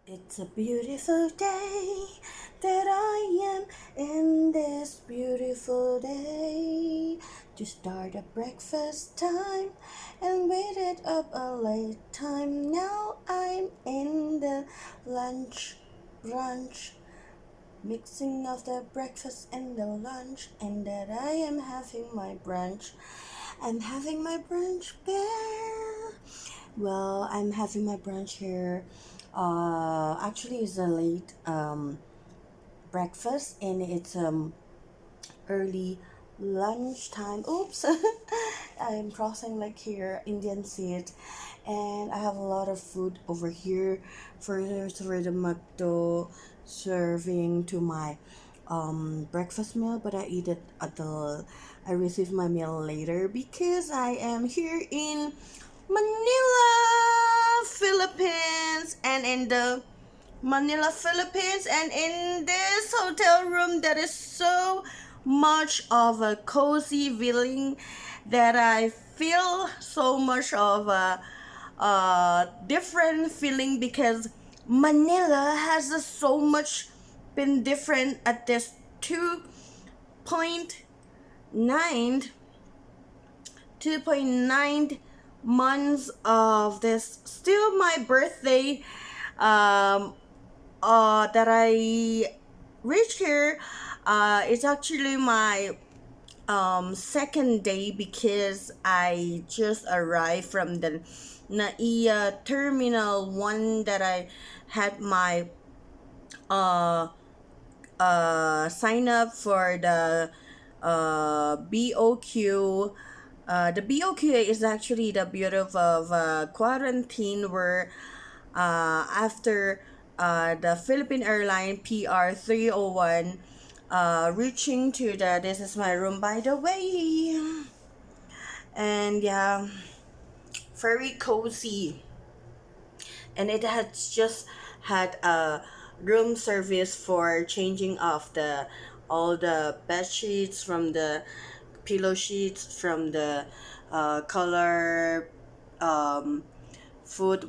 It's a beautiful day that I am in this beautiful day to start a breakfast time and waited up a late time. Now I'm in the lunch brunch, mixing of the breakfast and the lunch, and that I am having my brunch. I'm having my brunch there. Well, I'm having my brunch here. Actually, it's a late breakfast and it's early lunchtime. Oops, I'm crossing like here Indian seat, and I have a lot of food over here for the McDo serving to my breakfast meal, but I eat it at the I receive my meal later because I am here in Manila, Philippines, and in the Manila, Philippines, and in this hotel room that is so much of a cozy feeling that I feel so much of a different feeling because Manila has so much been different at this 2.9 2.9 months of this still my birthday um that I reached here. It's actually my second day because I just arrived from the NAIA Terminal 1 that I had my uh sign up for the BOQ. The BOQ is actually the beauty of quarantine where after the Philippine Airline PR301 reaching to the this is my room by the way, and yeah, very cozy, and it has just had a room service for changing of the all the bed sheets from the pillow sheets from the color um, food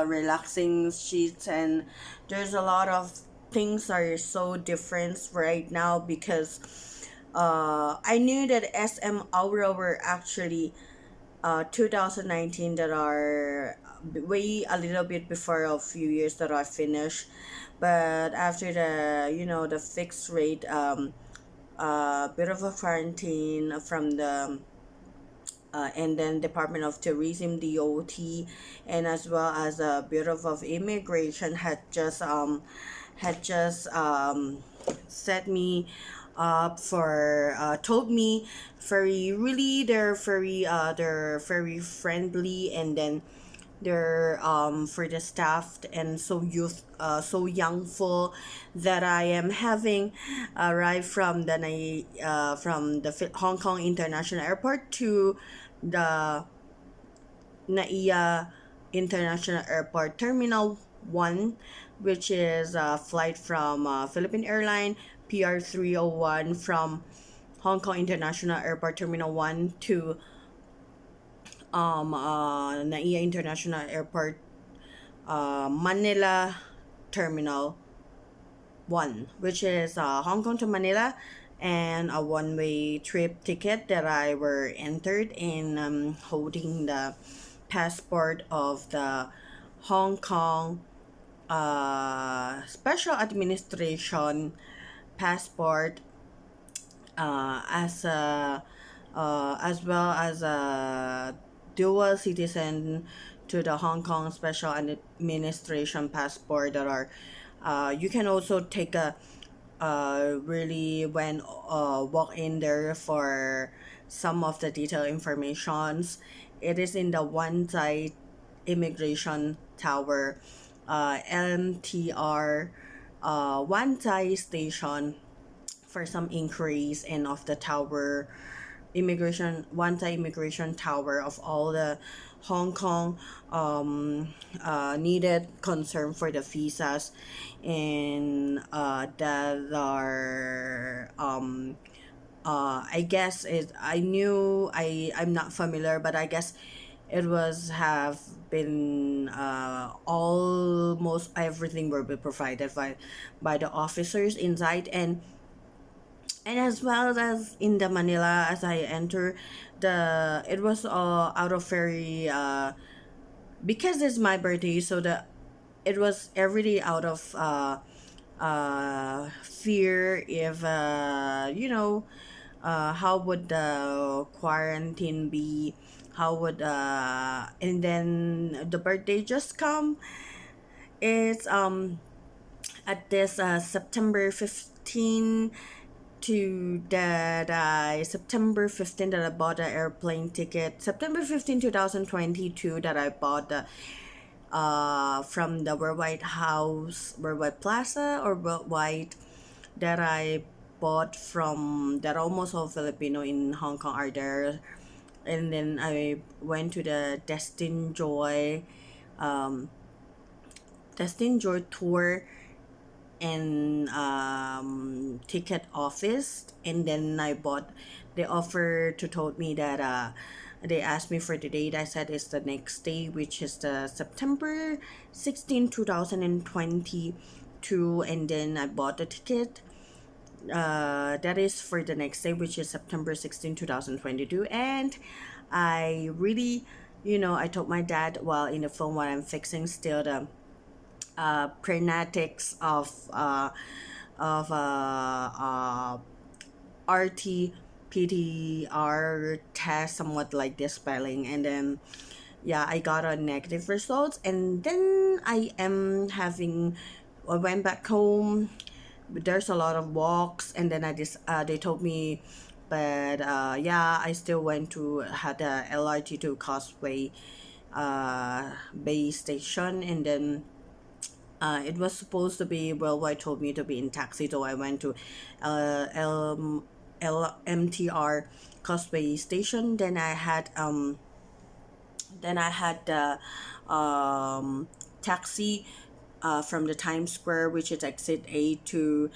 relaxing sheets, and there's a lot of things are so different right now because I knew that SM Aura were actually 2019 that are way a little bit before a few years that are finished, but after the the fixed rate bit of a quarantine from the and then Department of Tourism DOT, and as well as the Bureau of Immigration had just set me up for told me very really they're very friendly, and then they're for the staff and so youngful that I am having arrived from the Hong Kong International Airport to the NAIA International Airport Terminal 1, which is a flight from Philippine Airline PR301 from Hong Kong International Airport Terminal 1 to NAIA International Airport Manila Terminal 1, which is Hong Kong to Manila, and a one-way trip ticket that I were entered in holding the passport of the Hong Kong Special Administration passport as well as a dual citizen to the Hong Kong Special Administration passport that are you can also take a really when walk in there for some of the detailed informations. It is in the one side immigration tower, LMTR one side station for some inquiries, and of the tower immigration one time immigration tower of all the Hong Kong needed concern for the visas, and that are I guess it I knew I'm not familiar, but I guess it was have been all almost everything will be provided by the officers inside. And as well as in the Manila, as I enter the, it was out of very because it's my birthday, so the it was every day out of fear if how would the quarantine be, how would and then the birthday just come. It's at this September 15 to that September 15 that I bought the airplane ticket. September 15, 2022 that I bought the from the Worldwide House, Worldwide Plaza, or Worldwide, that I bought from that almost all Filipino in Hong Kong are there. And then I went to the um, Destin Joy tour and ticket office, and then I bought. They offered to told me that they asked me for the date. I said it's the next day, which is the September 16, 2022, and then I bought the ticket. That is for the next day, which is September 16, 2022, and I really, I told my dad while in the phone while I'm fixing still the prenatics of RT PTR test, somewhat like this spelling, and then yeah, I got a negative results, and then I went back home. There's a lot of walks, and then they told me, but yeah, I still went to had a LRT to Causeway base station, and then it was supposed to be, well, I told me to be in taxi, so I went to LMTR Causeway station. Then I had the taxi from the Times Square, which is exit A, to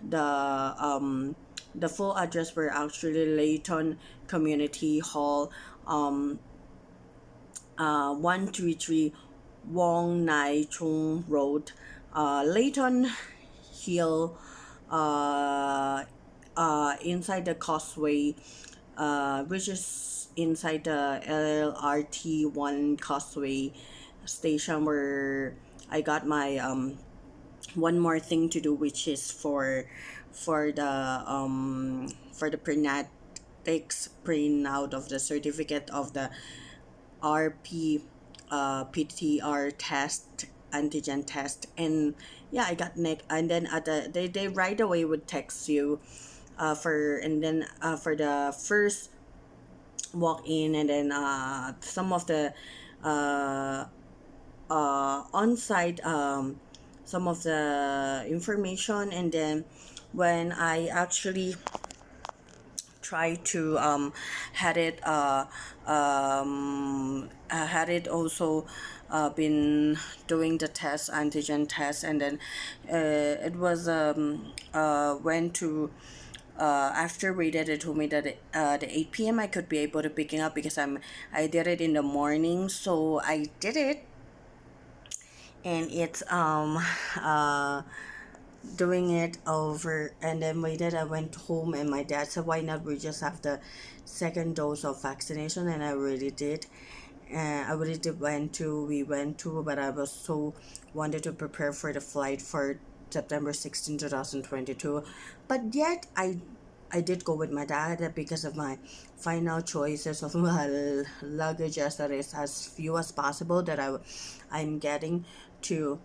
the the full address were actually Layton Community Hall, 133 Wong Nai Chung Road, Layton Hill, inside the Causeway, which is inside the LRT1 Causeway station, where I got my one more thing to do, which is for the prenatics print out of the certificate of the RP PTR test, antigen test, and yeah, I got neck. And then at they right away would text you for the first walk in, and then some of the uh, on site, some of the information, and then when I actually try to had it also been doing the test, antigen test, and then it was went to after we did it, told me that the 8 p.m. I could be able to picking up, because I did it in the morning, so I did it. And it's doing it over, and then I went home, and my dad said, why not we just have the second dose of vaccination, and I really did. I really did we went to, but I was so wanted to prepare for the flight for September 16, 2022. But yet I did go with my dad, because of my final choices of my luggage, as that is as few as possible that I'm getting to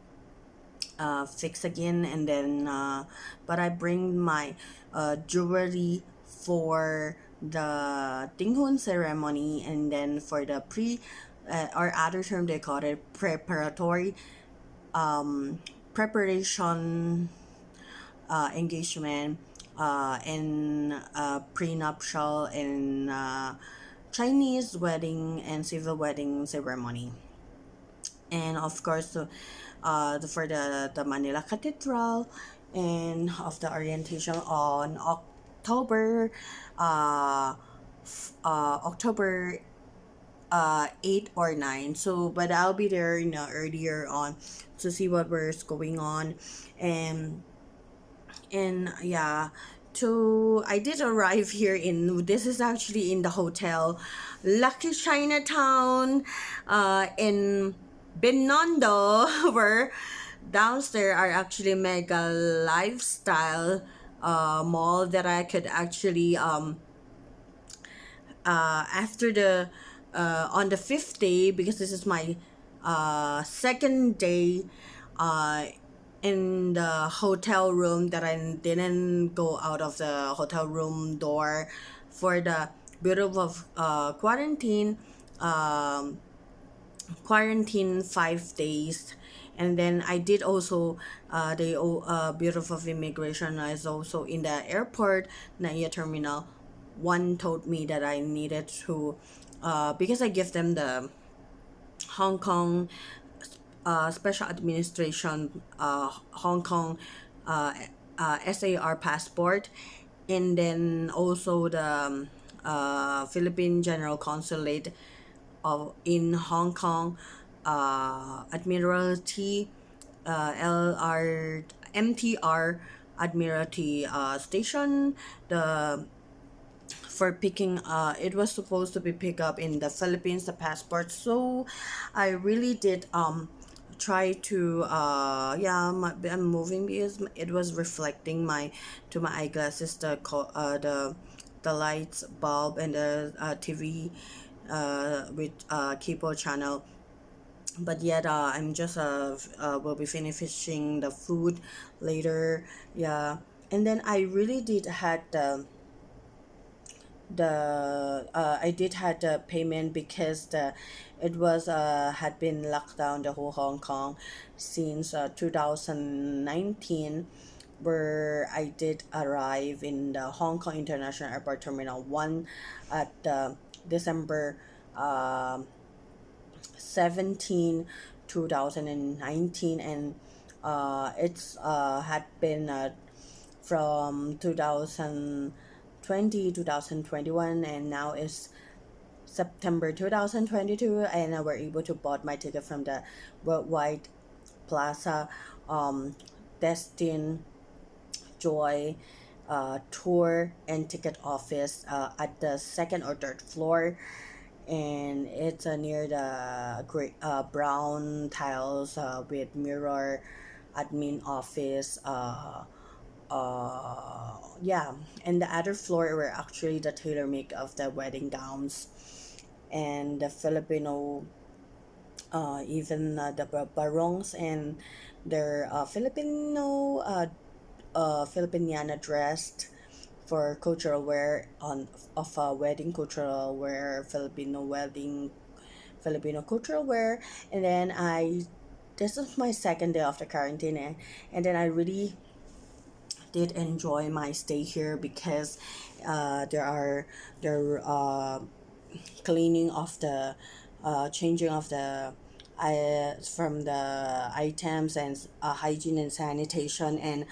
fix again. And then but I bring my jewelry for the Tinghun ceremony, and then for the or other term they call it preparatory um, preparation engagement, and prenuptial and Chinese wedding and civil wedding ceremony. And of course for the Manila Cathedral, and of the orientation on October uh, October 8 or 9. So but I'll be there, earlier on to see what was going on. And yeah, so I did arrive here in, this is actually in the hotel Lucky Chinatown in Binondo, where downstairs are actually mega lifestyle mall that I could actually after the on the fifth day, because this is my second day uh, in the hotel room, that I didn't go out of the hotel room door for the bit of quarantine. um, Quarantine 5 days. And then I did also the Bureau of Immigration is also in the airport. Naya Terminal 1 told me that I needed to because I give them the Hong Kong Special Administration Hong Kong uh, SAR passport, and then also the Philippine General Consulate of in Hong Kong, Admiralty, LR MTR Admiralty Station. The for picking it was supposed to be picked up in the Philippines, the passport. So I really did try to I'm moving because it was reflecting my to my eyeglasses, the lights bulb and the TV with Kipo channel. But yet I'm just will be finishing the food later. Yeah. And then I really did had the I did had the payment, because the it was had been locked down the whole Hong Kong since 2019, where I did arrive in the Hong Kong International Airport Terminal 1 at December um 17, 2019. And it's had been from 2020, 2021, and now it's September 2022, and I were able to bought my ticket from the Worldwide Plaza um, Destin Joy tour and ticket office at the second or third floor. And it's near the great brown tiles with mirror admin office. Yeah, and the other floor were actually the tailor make of the wedding gowns, and the Filipino even the barongs and their Filipiniana dressed for cultural wear on of wedding cultural wear, Filipino cultural wear. And then I this is my second day of the quarantine, and then I really did enjoy my stay here, because there cleaning of the changing of the from the items, and hygiene and sanitation. And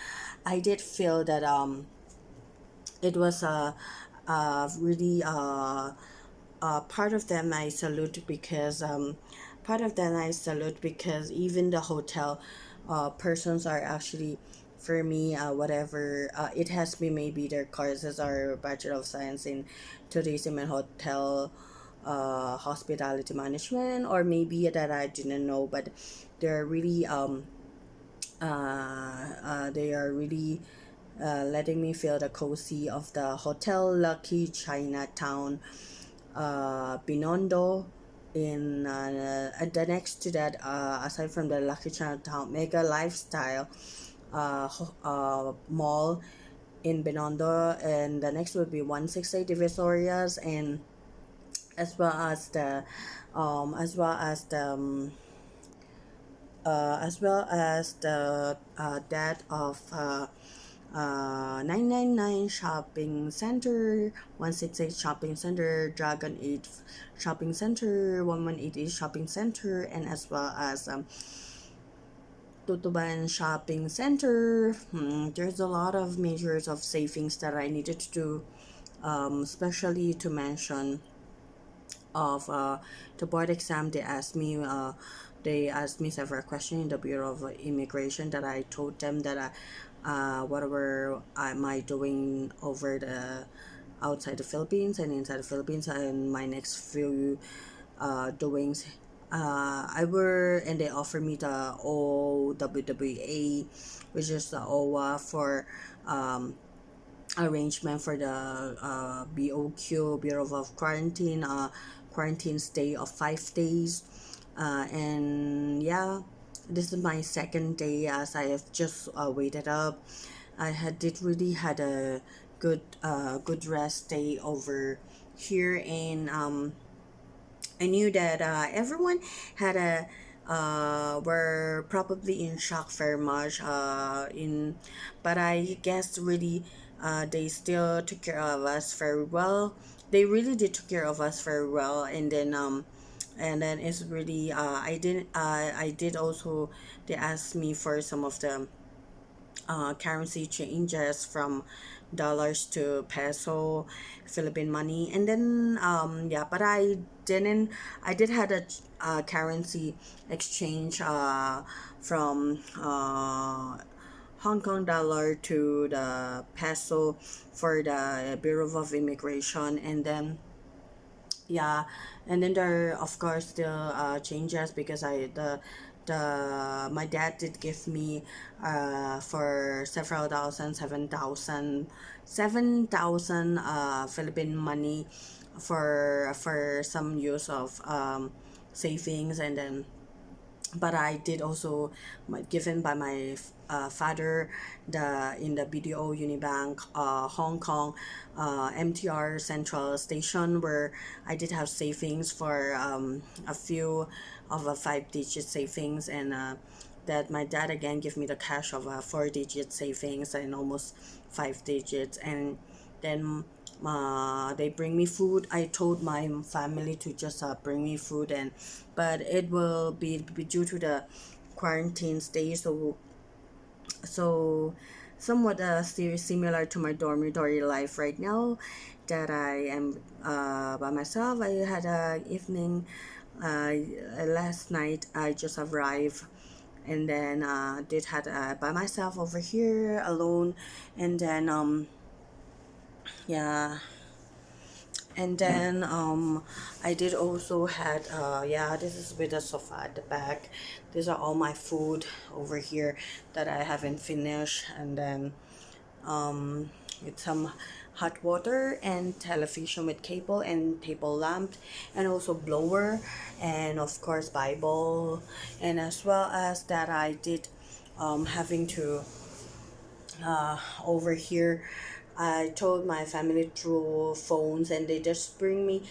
I did feel that it was really part of them I salute, because even the hotel persons are actually, for me, whatever it has been, maybe their courses are Bachelor of Science in Tourism and Hotel Hospitality Management, or maybe that I didn't know. But they're really they are really letting me feel the cozy of the Hotel Lucky Chinatown Binondo. In the next to that, aside from the Lucky Chinatown Mega Lifestyle mall in Binondo, and the next would be 168 Divisorias, and as well as the that of 999 Shopping Center, 168 Shopping Center, Dragon 8 Shopping Center, 1188 Shopping Center, and as well as Tutuban Shopping Center. There's a lot of measures of savings that I needed to do, especially to mention of the board exam, they asked me several questions in the Bureau of Immigration, that I told them that whatever am I doing over the outside the Philippines and inside the Philippines, and my next few doings. I were and they offered me the OWWA, which is the OWA for um, arrangement for the BOQ, Bureau of Quarantine, quarantine stay of 5 days. And yeah, this is my second day as I have just waited up. Did really had a good rest day over here, and I knew that everyone had a were probably in shock very much but I guess really they still took care of us very well. They really did took care of us very well, and then it's really I did also, they asked me for some of the currency changes from dollars to peso, Philippine money, and then yeah, but didn't I did had a currency exchange from Hong Kong dollar to the peso for the Bureau of Immigration, and then yeah, and then there of course still changes because the my dad did give me for several thousand, 7,000 Philippine money for some use of savings, and then but I did also given by my father the in the BDO Unibank Hong Kong MTR Central Station, where I did have savings for a few of a 5-digit savings, and that my dad again give me the cash of a 4-digit savings and almost 5 digits, and then they bring me food. I told my family to just bring me food, and but it will be due to the quarantine stay, so somewhat similar to my dormitory life right now, that I am by myself. I had a evening last night. I just arrived, and then did had by myself over here alone, and then yeah, and then I did also had yeah, this is with the sofa at the back. These are all my food over here that I haven't finished, and then with some hot water and television with cable and table lamp, and also blower, and of course Bible, and as well as that I did having to over here. I told my family through phones, and they just bring me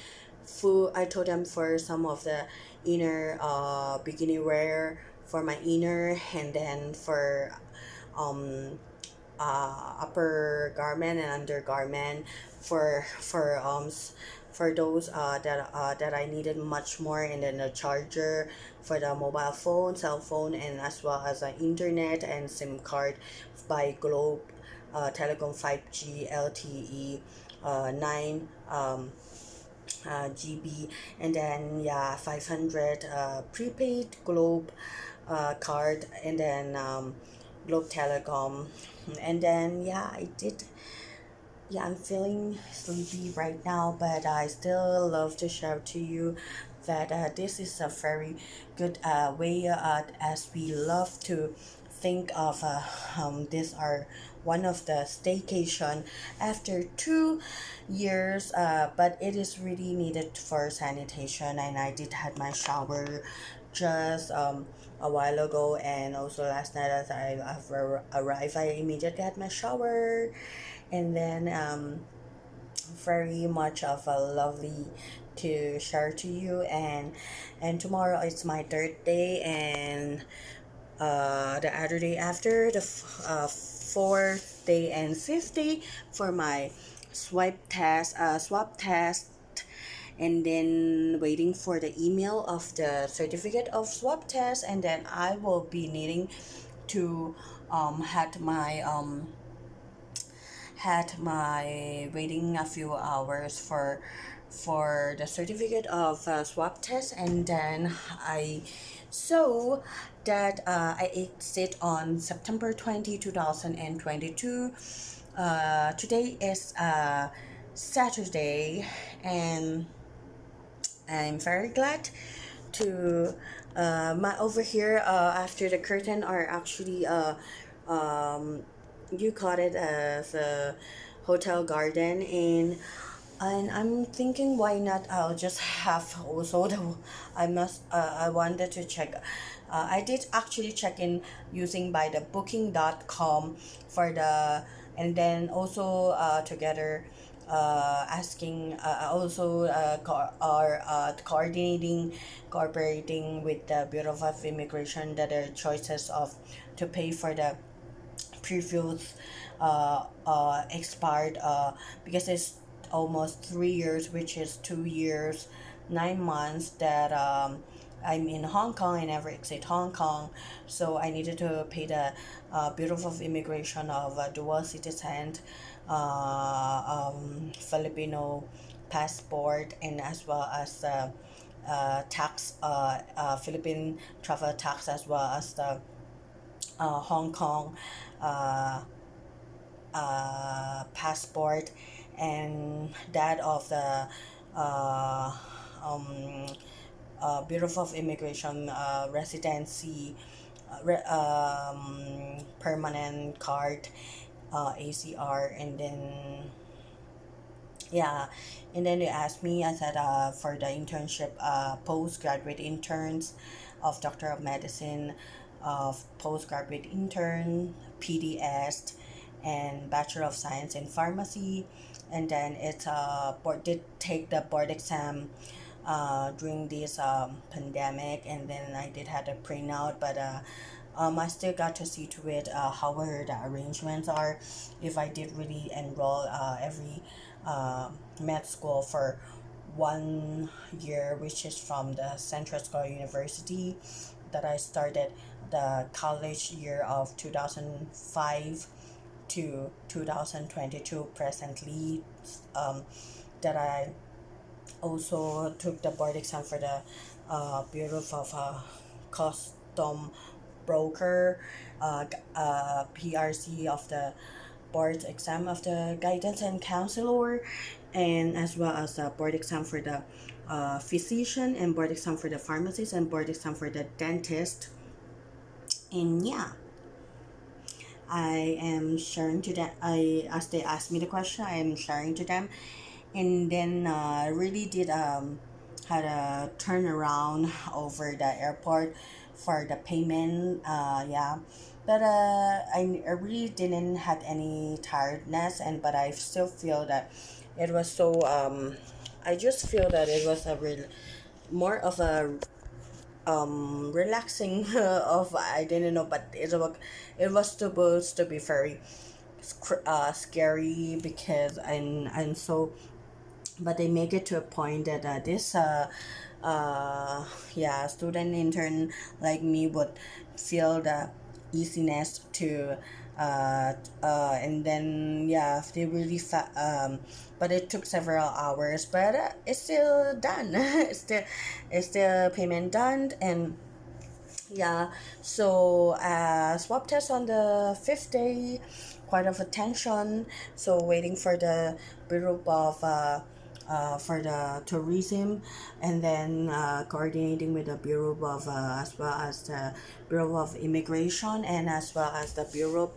food. I told them for some of the inner bikini wear for my inner, and then for um upper garment and undergarment for those that I needed much more, and then a charger for the mobile phone, cell phone, and as well as an internet and SIM card by Globe Telecom 5G LTE 9 GB, and then yeah, 500 prepaid Globe card, and then Globe Telecom, and then yeah, I did. Yeah, I'm feeling sleepy right now, but I still love to share to you that this is a very good way, as we love to think of this are one of the staycation after 2 years, but it is really needed for sanitation, and I did had my shower just a while ago, and also last night as I have arrived, I immediately had my shower, and then very much of a lovely to share to you, and tomorrow it's my third day, and the other day after the fourth day and fifth day for my swab test, and then waiting for the email of the certificate of swab test, and then I will be needing to had my waiting a few hours for for the certificate of swab test, and then I saw that I exit on September 20, 2022. Today is Saturday, and I'm very glad to my over here after the curtain are actually um, you call it as a hotel garden, and I'm thinking why not I'll just have also the I wanted to check I did actually check in using by the booking.com for the, and then also together asking also are cooperating with the Bureau of Immigration that are choices of to pay for the previous expired because it's almost 3 years, which is 2 years 9 months that I'm in Hong Kong. I never exit Hong Kong, so I needed to pay the Bureau of Immigration of dual citizen, Filipino passport, and as well as the tax, Philippine travel tax, as well as the Hong Kong uh, passport, and that of the uh, um, Bureau of Immigration residency permanent card, ACR, and then yeah, and then they asked me, I said for the internship, postgraduate interns of Doctor of Medicine, of postgraduate intern, PDS, and Bachelor of Science in Pharmacy, and then it's board did take the board exam during this pandemic, and then I did had a printout, but I still got to see to it how were the arrangements are, if I did really enroll every med school for 1 year, which is from the Central School University that I started the college year of 2005 to 2022 presently, that I also took the board exam for the Bureau of Custom Broker, PRC of the board exam of the guidance and counselor, and as well as the board exam for the physician, and board exam for the pharmacist, and board exam for the dentist. And yeah, I am sharing to them. I as they asked me the question, I am sharing to them, and then really did had a turnaround over the airport for the payment. Yeah, but I really didn't had any tiredness, and but I still feel that it was so. I just feel that it was a real more of a relaxing of I didn't know, but it was supposed to be very scary because I'm so, but they make it to a point that this yeah, student intern like me would feel the easiness to and then yeah, they really but it took several hours, but it's still done. It's still payment done, and yeah, so swab test on the fifth day, quite of attention. So waiting for the Bureau of for the tourism, and then coordinating with the Bureau of as well as the Bureau of Immigration, and as well as the Bureau